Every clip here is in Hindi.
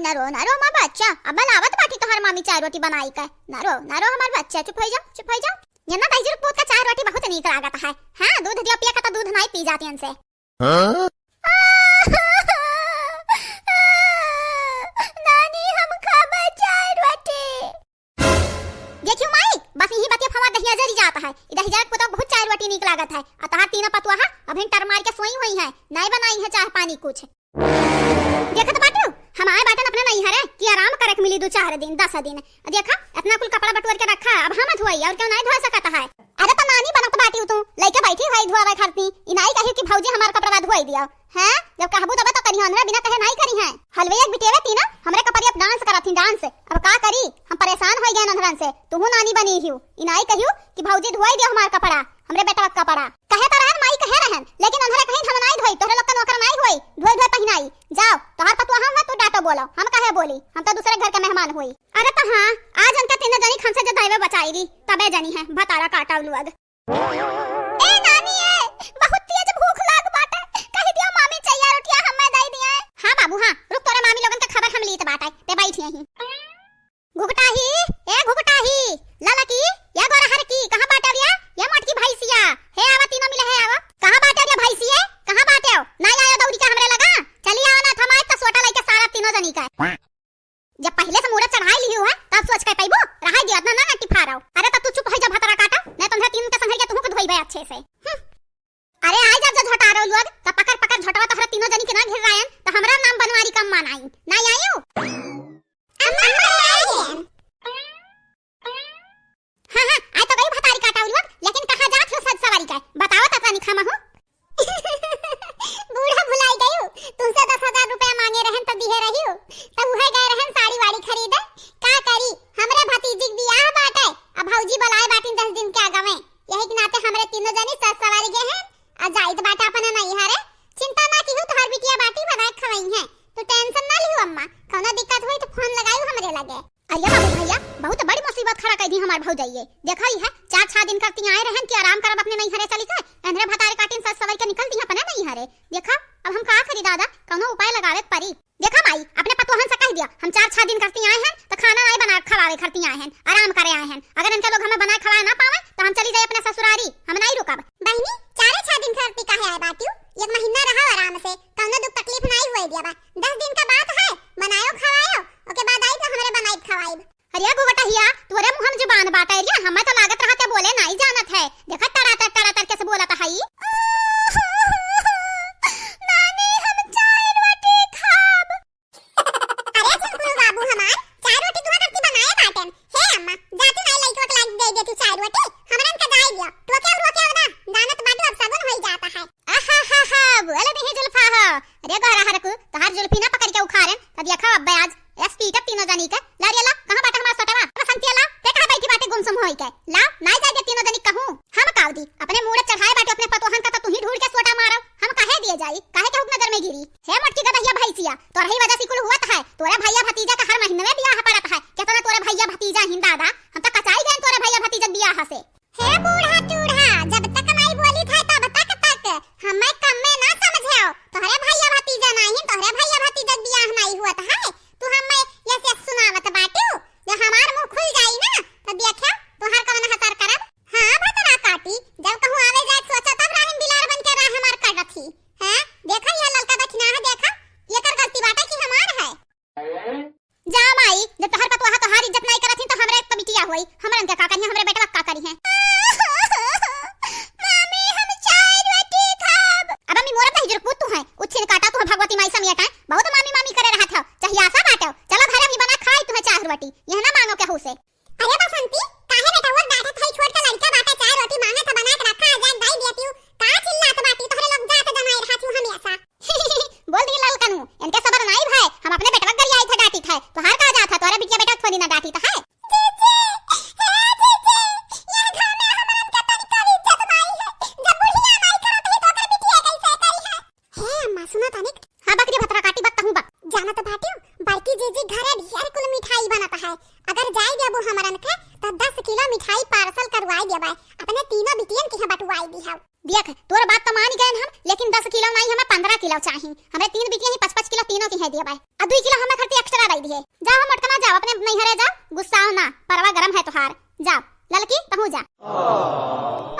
नरो नरो हमार बच्चा अब लावत बाटी तो हर मामी चाय रोटी बनाई का नरो नरो हमार बच्चा चुप हो जाओ ये ना दाई जरूर पोत का चाय रोटी बहुत नीक लागत है। हां दूध दियो पिया का तो दूध नहीं पी जाती इनसे। नानी हम खाबे चाय रोटी। देखियो माई बस यही बात फवा दहिया जरी जाता है इधर हिजरत पोता बहुत चाय रोटी नीक लागत है और तहार तीन पतवा है अब टर मार के सोई हुई है नहीं बनाई है चाय पानी कुछ। देखत बाटू हम आए बाटन अपने नहीं हरे कि आराम करे के मिली 2-4 दिन 10 दिन देखा अपना कुल कपड़ा बटोर के रखा अब हम धोई और क्यों नहीं धो सकता है। अरे तो नानी बनत बाटी तू लइके बैठी है धोवे खरती इनाई कही कि भौजी हमार कपड़ा धोई दिया हैं जब कहबू तब तो करियो हमरा बिना कहे नहीं करी है। हलवे एक बिटेवे थी ना हमरे कपड़िया डांस करत थी डांस अब का करी हम परेशान हो गए नंदरन से तू नानी बनी हियो इनाई कहियो कि भौजी धोई दियो हमार कपड़ा हमरे बेटा का कपड़ा कहे तो रहन माई कहे रहन लेकिन अंधरे कहीं हम नहीं धोई तोरे लोग का नौकर नहीं होई धोई पहिनाई जाओ तोहर पतवा हम है तू डाटो बोलो हम कहे बोली हम तो दूसरे घर के मेहमान हुई। अरे तो हां आज अंका तीन जनी खन से जो दाइवे बचाई दी तबे जनी है भतारा काटा लुअग। ए नानी ए बहुत तेज भूख लाग बाटे कहि दियो मामी चाहिए रोटियां हमें दे दिया। हां बाबू हां रुक तोरे मामी लोगन का खबर हम लीत बाटे ते बैठी यहीं। घुघटाही ए घुघटाही लाला की या गोरा हर की कहां बाटे रिया ये मोटकी भैंसिया हे आवा तीनों मिले है आवा कहां बाटे रिया भैंसी है कहां बाटे हो नहीं आयो दौड़ी का हमरे लगा चली आओ ना थमाए त सोटा लइके सारा तीनों जनी का जब पहले से मूरत चढ़ाई लियो है तब सोच के पैबो रहा दिया ना ना टिफाराओ। अरे तब तू चुप हो जा भतरा काटा नहीं तो तीन के संग के तुहु के धोई बे अच्छे से। अरे आई जा जो झटा रो लोग त पकड़ पकड़ झटवा तो हर तीनों जनी के ना घेर रायन तो हमरा नाम बनवारी कम मानाई नहीं आयो हां हां आई तो गई भतारी काटा लोग लेकिन कहां जात हो सज सवारी का बताओ त तनी खामा हो। बूढ़ा भुलाई गयो तुमसे 10,000 रुपया मांगे रहन त दिहे रहियो तब उहे गए रहन साड़ी वाड़ी खरीदे का करी हमरे भतीजी के बियाह बाटे अब भौजी बुलाए बाटी 10 दिन के आगे में यही के नाते हमरे तीनों जनी सज सवारी गए हैं आ जाइत बाटा अपने नहीं हारे चिंता ना कीहू तोहर बिटिया बाटी बनाए खवई है तो टेंशन ना लियो अम्मा कोनो दिक्कत होई तो फोन लगाइयो हमरे लगे। अरे बाबू भैया बहुत बड़ी मुसीबत खड़ा कर दी हमार भौजाइए देखा ही है 4-6 दिन करती आए रहन कि आराम करब अपने नहीं हरे चली का अंधरे भतारे काटिन सज सवारी के निकल दी अपने नहीं हरे देखा अब हम का करी दादा कोनो उपाय लगावे पड़ी। देखा माई अपने पतोहन से कह दिया हम 4-6 दिन करती आए हैं तो खाना नहीं बना खवावे करती आए हैं आराम करे आए हैं अगर इनके लोग हमें बनाए खवाए ना पावे तो हम चली जाए अपने ससुरारी हम नहीं रुकब। बहनी 4-6 दिन करती काहे आए बाटियो एक महीना रहा आराम से कोनो दुख तकलीफ नहीं होई दिया बा 10 दिन का बात है बनायो खवायो ओके बाद आई तो हमरे बनाई खवाई। अरे गुबटहिया तोरे मुंह में जुबान बाटे रिया हमें तो लागत रहते बोले नहीं जानत है देखा तड़ा कैसे बोलत है नानी हम चाय रोटी खाब। अरे चंपू बाबू हमार चाय रोटी दुआ करती बनाए बाटन हे अम्मा जाती नहीं लइको के लाग दे तू चाय रोटी हमरन का जाई दिया तो क्या ना दानत बाटू अब सगुन होई जाता है। आहा बोले नहीं जुल्फा हो अरे गोरा हरकू तोहार जुल्फी ना पकड़ के उखाड़न त देखा अब आज एसपी तक तीनों जनी के लारिया कहां बाटा हमार सटवा बसंतिया ला ते कहां बैठी बाटे गुमसुम होई के ला नहीं जाए दे तीनों जनी कहूं हम कावदी अपने मूड़ चढ़ाए बाटे अपने पतोहन का तो तू ही ढूंढ के सोटा मारो हम काहे दिए जाई काहे के हुक नजर में गिरी हे मोटकी का भैया भैसिया तोरा ही वजह से कुल हुआ है तोरा भैया भतीजा का हर महीने में बियाह पड़त है केतना तोरा भैया भतीजा हिन दादा हम तो कचाई गए तोरा भैया भतीजा बियाह से। हे बूढ़ा टूढ़ा जब तक नहीं बोली था तब तक हमें कम में ना समझे तोरे भैया भतीजा नहीं तोरे भैया भतीजा बियाह नहीं हुआ है तू हमें ऐसे सुनावत बाटू जब हमार मुंह खुल जाई ना तो देखा तोहर कवन हसर करब। हां भतरा काटी जब कहूं आवे जाए सोचा तब राहिन बिलार बन के राह हमार कटत थी हैं देखा ये ललका दखना है देखा ये कर गलती बाटे कि हमार है। देख तोर बात तो मान गए हम, लेकिन 10 किलो नहीं हमें 15 किलो चाहिए। हमें 3 बिटिया ही 5-5 किलो तीनों की है दिए भाई। आ 2 किलो हमें खर्ची एक्स्ट्रा दे दिए। जाओ हम अटकना जाओ अपने नैहरे जाओ, गुस्साओ ना, परवा गरम है तोहार। जाओ ललकी तहू जा।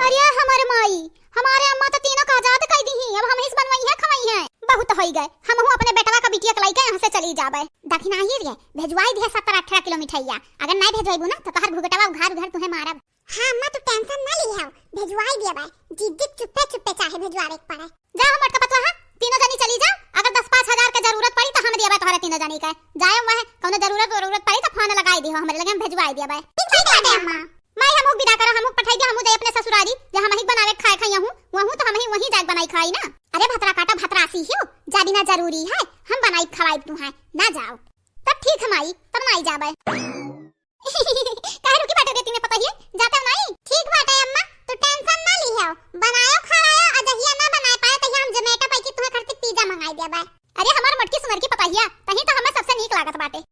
अरे हमारे माई हमारे अम्मा तो तीनों का आजाद कर दी ही, अब हम हिस बनवाई है खवाई है। बहुत होई गए, हम हूं अपने बेटवा का बिटिया के लइका यहां से चली जाबे। दक्षिणा ही रे भेजवाई दिया 17-18 किलो मिठाइया। अगर नहीं भेजवाईबू ना तो तोहार घुघटवा उघार उघार तुम्हें मारब। हां अम्मा तू टेंशन ना ली है, भेजवाई दिया भाई। जिद्दी चुप्पे चुप्पे चाहे भेजवावे के पड़े। जा हम अटका पतवा हां तीनों जनी चली जा। अगर 10-5 हजार के जरूरत पड़ी तो हम दिया भाई तोहरा तीनों जनी का। जाए वह कोनो जरूरत पड़ी तो फोन लगाई दियो, हमरे लगे हम भेजवाई दिया भाई। ठीक है अम्मा मैं हमहु विदा करो, हमहु पठाई दे, हमहु जाए अपने ससुरारी जे हम ही बनावे खाए खाई हूं वहु तो हम ही वही जाग बनाई खाई ना। अरे भतरा काटा भतरासी हो जादी ना जरूरी है, हम बनाई खवाई तू है ना। जाओ तब ठीक है माई, तब नहीं जाबे। काहे रुकी बाटे देती में पता ही जाते नहीं। ठीक बाटे अम्मा तू टेंशन ना ली है, बनायो खवायो आ जहिया ना बनाए पाए तहिया हम जोमेटो पे की तुम्हें खर्च पिज्जा मंगाई देबे। अरे हमार मटकी सुनर की पता ही तही तो हमें सबसे नीक लागत बाटे।